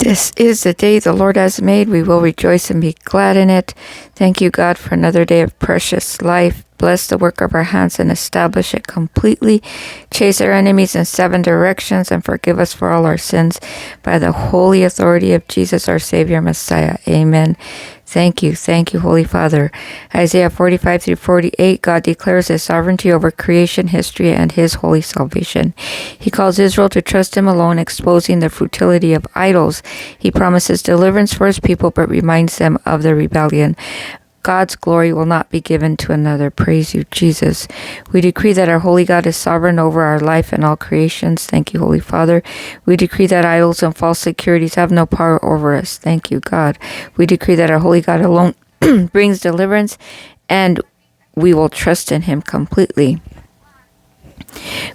This is the day the Lord has made. We will rejoice and be glad in it. Thank you, God, for another day of precious life. Bless the work of our hands and establish it completely. Chase our enemies in 7 directions and forgive us for all our sins by the holy authority of Jesus, our Savior, Messiah. Amen. Thank you, Holy Father. Isaiah 45 through 48, God declares His sovereignty over creation, history, and His holy salvation. He calls Israel to trust Him alone, exposing the futility of idols. He promises deliverance for His people, but reminds them of their rebellion. God's glory will not be given to another. Praise you, Jesus. We decree that our holy God is sovereign over our life and all creations. Thank you, Holy Father. We decree that idols and false securities have no power over us. Thank you, God. We decree that our holy God alone brings deliverance, and we will trust in Him completely.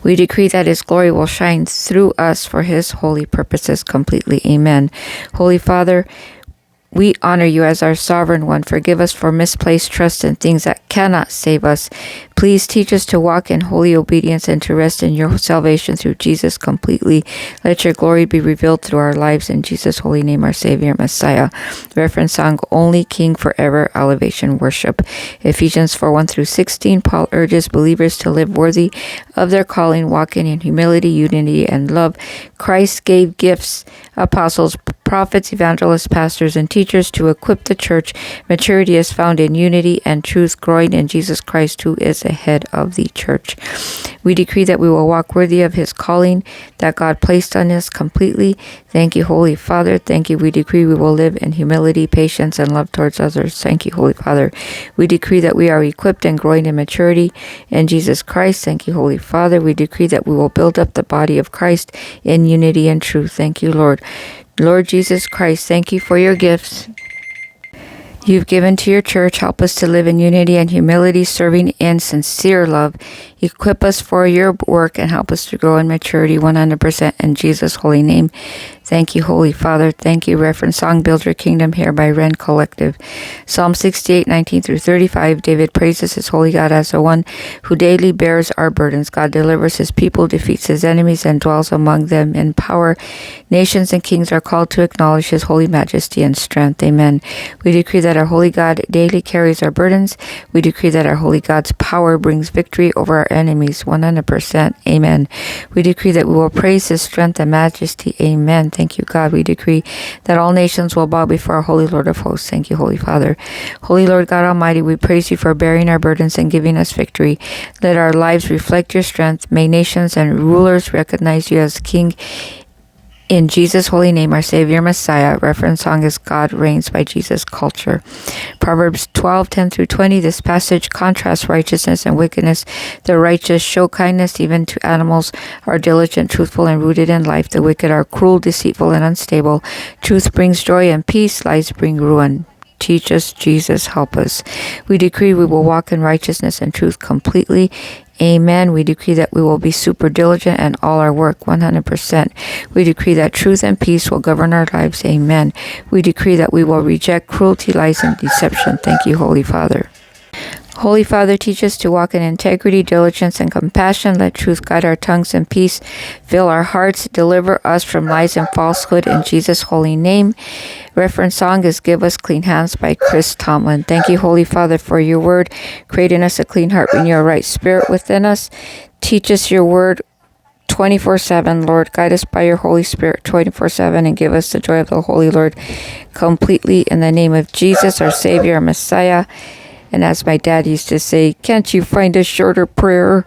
We decree that His glory will shine through us for His holy purposes completely. Amen. Holy Father, we honor You as our sovereign one. Forgive us for misplaced trust in things that cannot save us. Please teach us to walk in holy obedience and to rest in Your salvation through Jesus completely. Let Your glory be revealed through our lives in Jesus' holy name, our Savior, Messiah. Reference song, Only King Forever, Elevation Worship. Ephesians 4:1 through 16, Paul urges believers to live worthy of their calling, walking in humility, unity, and love. Christ gave gifts, apostles, prophets, evangelists, pastors, and teachers to equip the church. Maturity is found in unity and truth, growing in Jesus Christ, who is the head of the church. We decree that we will walk worthy of His calling that God placed on us completely. Thank you, Holy Father. Thank you. We decree we will live in humility, patience, and love towards others. Thank you, Holy Father. We decree that we are equipped and growing in maturity in Jesus Christ. Thank you, Holy Father. We decree that we will build up the body of Christ in unity and truth. Thank you, Lord. Lord Jesus Christ, thank You for Your gifts You've given to Your church. Help us to live in unity and humility, serving in sincere love. Equip us for Your work and help us to grow in maturity 100% in Jesus' holy name. Thank You, Holy Father. Thank you. Reference song, Build Your Kingdom, here by Ren Collective. Psalm 68:19 through 35, David praises his holy God as the one who daily bears our burdens. God delivers His people, defeats His enemies, and dwells among them in power. Nations and kings are called to acknowledge His holy majesty and strength. Amen. We decree that our holy God daily carries our burdens. We decree that our holy God's power brings victory over our enemies 100%. Amen. We decree that we will praise His strength and majesty. Amen. Thank You, God. We decree that all nations will bow before our holy Lord of hosts. Thank You, Holy Father. Holy Lord God Almighty, we praise You for bearing our burdens and giving us victory. Let our lives reflect Your strength. May nations and rulers recognize You as King. In Jesus' holy name, our Savior, Messiah. Reference song is God Reigns by Jesus Culture. Proverbs 12:10 through 20. This passage contrasts righteousness and wickedness. The righteous show kindness even to animals, are diligent, truthful, and rooted in life. The wicked are cruel, deceitful, and unstable. Truth brings joy and peace. Lies bring ruin. Teach us, Jesus, help us. We decree we will walk in righteousness and truth completely. Amen. We decree that we will be super diligent in all our work 100%. We decree that truth and peace will govern our lives. Amen. We decree that we will reject cruelty, lies, and deception. Thank You, Holy Father. Holy Father, teach us to walk in integrity, diligence, and compassion. Let truth guide our tongues and peace fill our hearts. Deliver us from lies and falsehood in Jesus' holy name. Reference song is Give Us Clean Hands by Chris Tomlin. Thank You, Holy Father, for Your word. Create in us a clean heart, renew a right spirit within us. Teach us Your word 24/7, Lord. Guide us by Your Holy Spirit 24/7 and give us the joy of the Holy Lord completely in the name of Jesus, our Savior, our Messiah. And as my dad used to say, can't you find a shorter prayer?